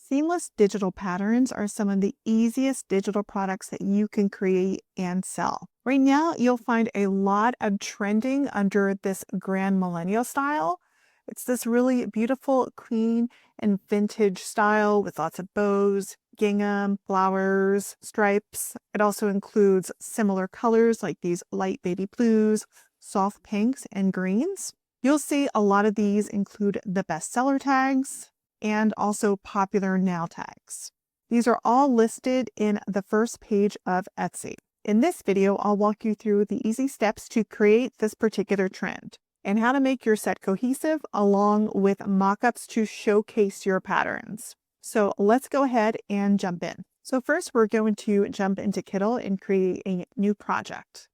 Seamless digital patterns are some of the easiest digital products that you can create and sell. Right now, you'll find a lot of trending under this grand millennial style. It's this really beautiful, clean, and vintage style with lots of bows, gingham, flowers, stripes. It also includes similar colors like these light baby blues, soft pinks, and greens. You'll see a lot of these include the bestseller tags and also popular now tags. These are all listed in the first page of Etsy. In this video, I'll walk you through the easy steps to create this particular trend and how to make your set cohesive along with mockups to showcase your patterns. So let's go ahead and jump in. So first we're going to jump into Kittl and create a new project.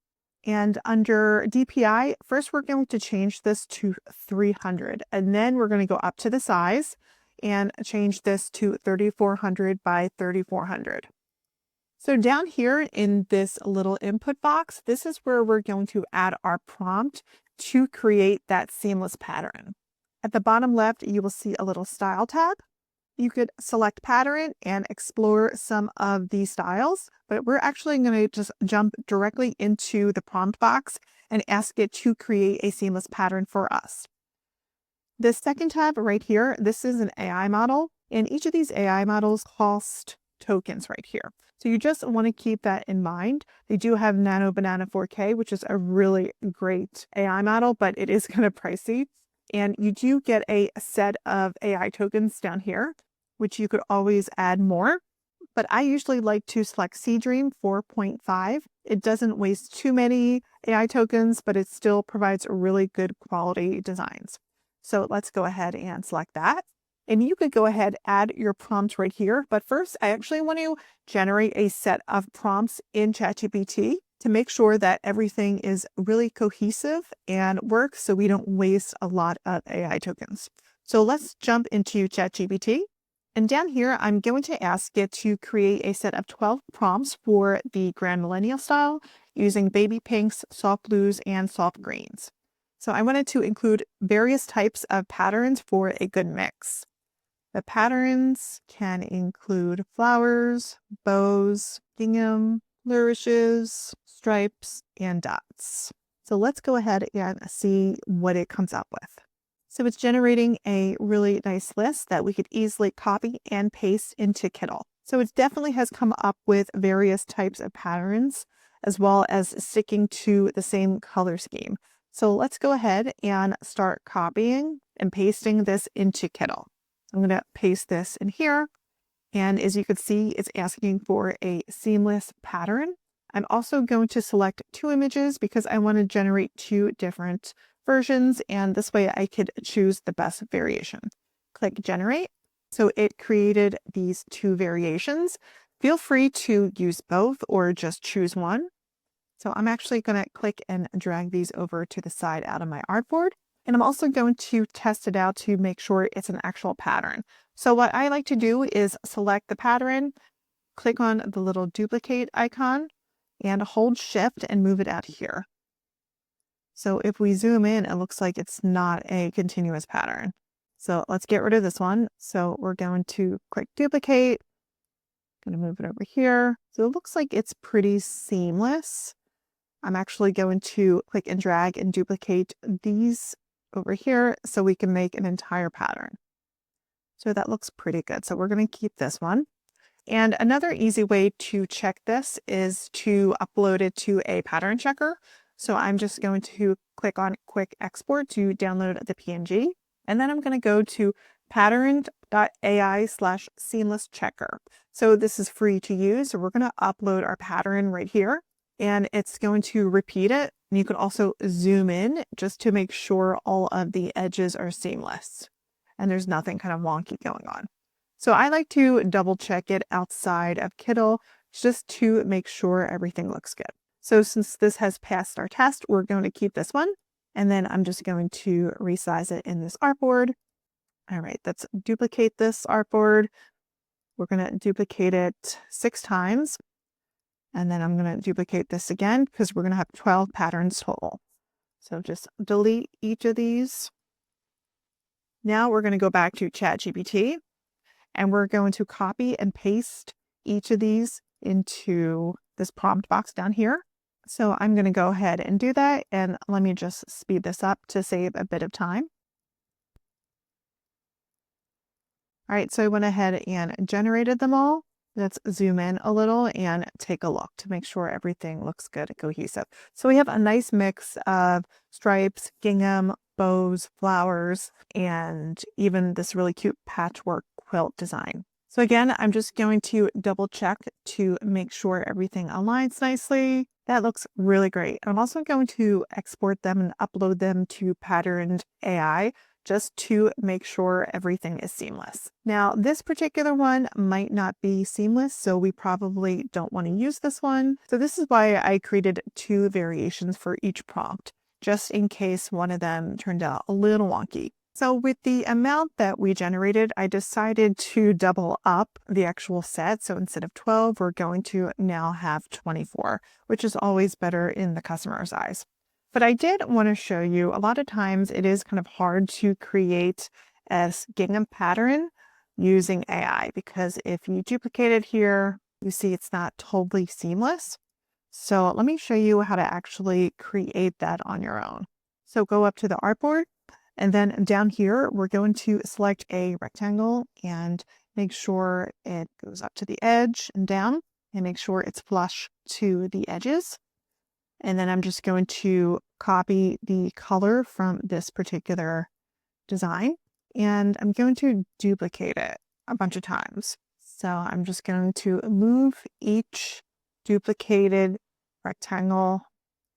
And under DPI, first we're going to change this to 300, and then we're going to go up to the size and change this to 3400 by 3400. So down here in this little input box, this is where we're going to add our prompt to create that seamless pattern. At the bottom left, you will see a little style tab. You could select pattern and explore some of these styles, but we're actually going to just jump directly into the prompt box and ask it to create a seamless pattern for us. This second tab right here, this is an AI model, and each of these AI models cost tokens right here. So you just want to keep that in mind. They do have Nano Banana 4K, which is a really great AI model, but it is kind of pricey. And you do get a set of AI tokens down here, which you could always add more. But I usually like to select Seedream 4.5. It doesn't waste too many AI tokens, but it still provides really good quality designs. So let's go ahead and select that. And you could go ahead, add your prompt right here. But first, I actually want to generate a set of prompts in ChatGPT to make sure that everything is really cohesive and works so we don't waste a lot of AI tokens. So let's jump into ChatGPT. And down here, I'm going to ask it to create a set of 12 prompts for the Grand Millennial style using baby pinks, soft blues, and soft greens. So I wanted to include various types of patterns for a good mix. The patterns can include flowers, bows, gingham, flourishes, stripes, and dots. So let's go ahead and see what it comes up with. So it's generating a really nice list that we could easily copy and paste into Kittl. So it definitely has come up with various types of patterns as well as sticking to the same color scheme. So let's go ahead and start copying and pasting this into Kittl. I'm going to paste this in here. And as you can see, it's asking for a seamless pattern. I'm also going to select two images because I want to generate two different versions. And this way I could choose the best variation. Click generate. So it created these two variations. Feel free to use both or just choose one. So I'm actually going to click and drag these over to the side out of my artboard. And I'm also going to test it out to make sure it's an actual pattern. So what I like to do is select the pattern, click on the little duplicate icon, and hold shift and move it out here. So if we zoom in, it looks like it's not a continuous pattern. So let's get rid of this one. So we're going to click duplicate, going to move it over here. So it looks like it's pretty seamless. I'm actually going to click and drag and duplicate these over here so we can make an entire pattern. So that looks pretty good. So we're going to keep this one. And another easy way to check this is to upload it to a pattern checker. So I'm just going to click on quick export to download the PNG. And then I'm going to go to pattern.ai/seamless checker. So this is free to use. So we're going to upload our pattern right here. And it's going to repeat it. And you can also zoom in just to make sure all of the edges are seamless and there's nothing kind of wonky going on. So I like to double check it outside of Kittl just to make sure everything looks good. So since this has passed our test, we're going to keep this one. And then I'm just going to resize it in this artboard. All right, let's duplicate this artboard. We're going to duplicate it 6 times. And then I'm going to duplicate this again because we're going to have 12 patterns total. So just delete each of these. Now we're going to go back to ChatGPT And we're going to copy and paste each of these into this prompt box down here. So I'm going to go ahead and do that. And let me just speed this up to save a bit of time. All right, so I went ahead and generated them all. Let's zoom in a little and take a look to make sure everything looks good and cohesive. So we have a nice mix of stripes, gingham, bows, flowers, and even this really cute patchwork quilt design. So again, I'm just going to double check to make sure everything aligns nicely. That looks really great. I'm also going to export them and upload them to Patterned AI just to make sure everything is seamless. Now, this particular one might not be seamless, so we probably don't want to use this one. So this is why I created 2 variations for each prompt, just in case one of them turned out a little wonky. So with the amount that we generated, I decided to double up the actual set. So instead of 12, we're going to now have 24, which is always better in the customer's eyes. But I did want to show you, a lot of times it is kind of hard to create a gingham pattern using AI, because if you duplicate it here, you see it's not totally seamless. So let me show you how to actually create that on your own. So go up to the artboard, and then down here, we're going to select a rectangle and make sure it goes up to the edge and down, and make sure it's flush to the edges. And then I'm just going to copy the color from this particular design, and I'm going to duplicate it a bunch of times. So I'm just going to move each duplicated rectangle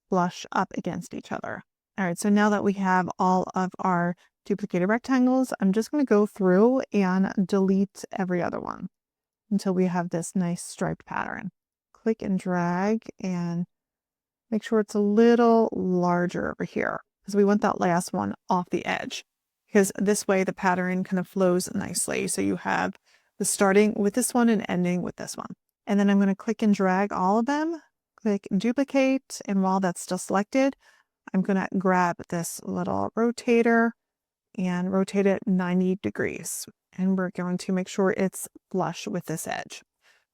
flush up against each other. All right, so now that we have all of our duplicated rectangles, I'm just going to go through and delete every other one until we have this nice striped pattern. Click and drag and make sure it's a little larger over here, because we want that last one off the edge, because this way the pattern kind of flows nicely. So you have the starting with this one and ending with this one. And then I'm going to click and drag all of them, click and duplicate. And while that's still selected, I'm going to grab this little rotator and rotate it 90 degrees. And we're going to make sure it's flush with this edge.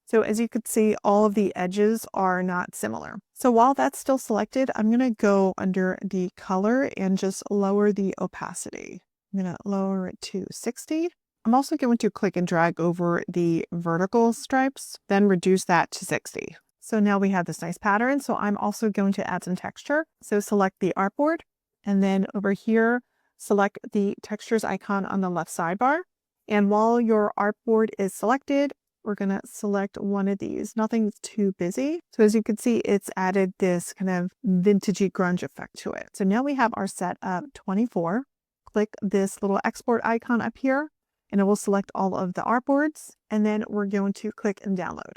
So as you can see, all of the edges are not similar. So while that's still selected, I'm going to go under the color and just lower the opacity. I'm going to lower it to 60. I'm also going to click and drag over the vertical stripes, then reduce that to 60. So now we have this nice pattern. So I'm also going to add some texture. So select the artboard, and then over here, select the textures icon on the left sidebar. And while your artboard is selected, we're going to select one of these. Nothing's too busy. So as you can see, it's added this kind of vintagey grunge effect to it. So now we have our set of 24. Click this little export icon up here, and it will select all of the artboards. And then we're going to click and download.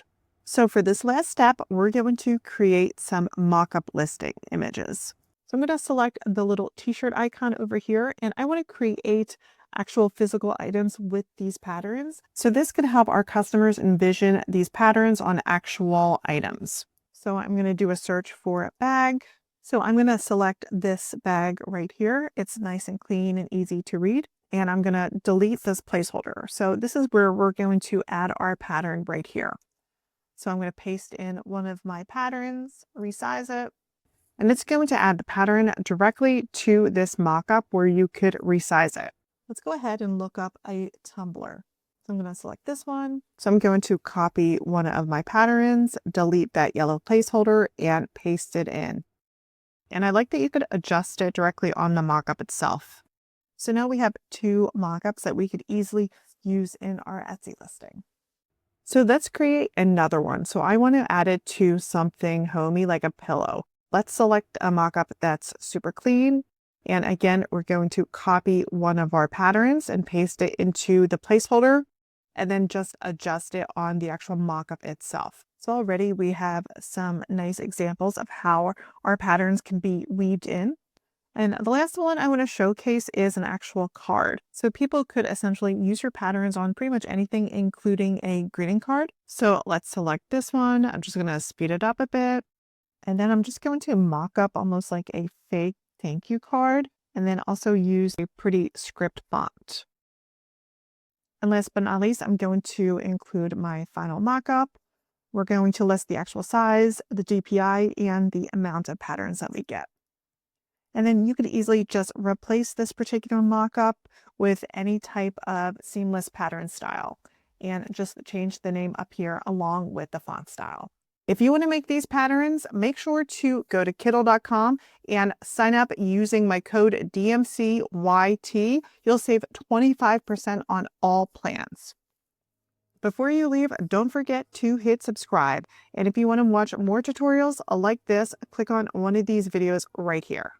So for this last step, we're going to create some mock-up listing images. So I'm going to select the little t-shirt icon over here, and I want to create actual physical items with these patterns. So this could help our customers envision these patterns on actual items. So I'm going to do a search for a bag. So I'm going to select this bag right here. It's nice and clean and easy to read. And I'm going to delete this placeholder. So this is where we're going to add our pattern right here. So I'm going to paste in one of my patterns, resize it, and it's going to add the pattern directly to this mock-up where you could resize it. Let's go ahead and look up a tumbler. So I'm going to select this one. So I'm going to copy one of my patterns, delete that yellow placeholder, and paste it in. And I like that you could adjust it directly on the mockup itself. So now we have 2 mockups that we could easily use in our Etsy listing. So let's create another one. So I want to add it to something homey like a pillow. Let's select a mockup that's super clean. And again, we're going to copy one of our patterns and paste it into the placeholder, and then just adjust it on the actual mockup itself. So already we have some nice examples of how our patterns can be weaved in. And the last one I want to showcase is an actual card. So people could essentially use your patterns on pretty much anything, including a greeting card. So let's select this one. I'm just going to speed it up a bit. And then I'm just going to mock up almost like a fake thank you card, and then also use a pretty script font. And last but not least, I'm going to include my final mockup. We're going to list the actual size, the DPI, and the amount of patterns that we get. And then you could easily just replace this particular mockup with any type of seamless pattern style and just change the name up here along with the font style. If you want to make these patterns, make sure to go to Kittl.com and sign up using my code DMCYT. You'll save 25% on all plans. Before you leave, don't forget to hit subscribe. And if you want to watch more tutorials like this, click on one of these videos right here.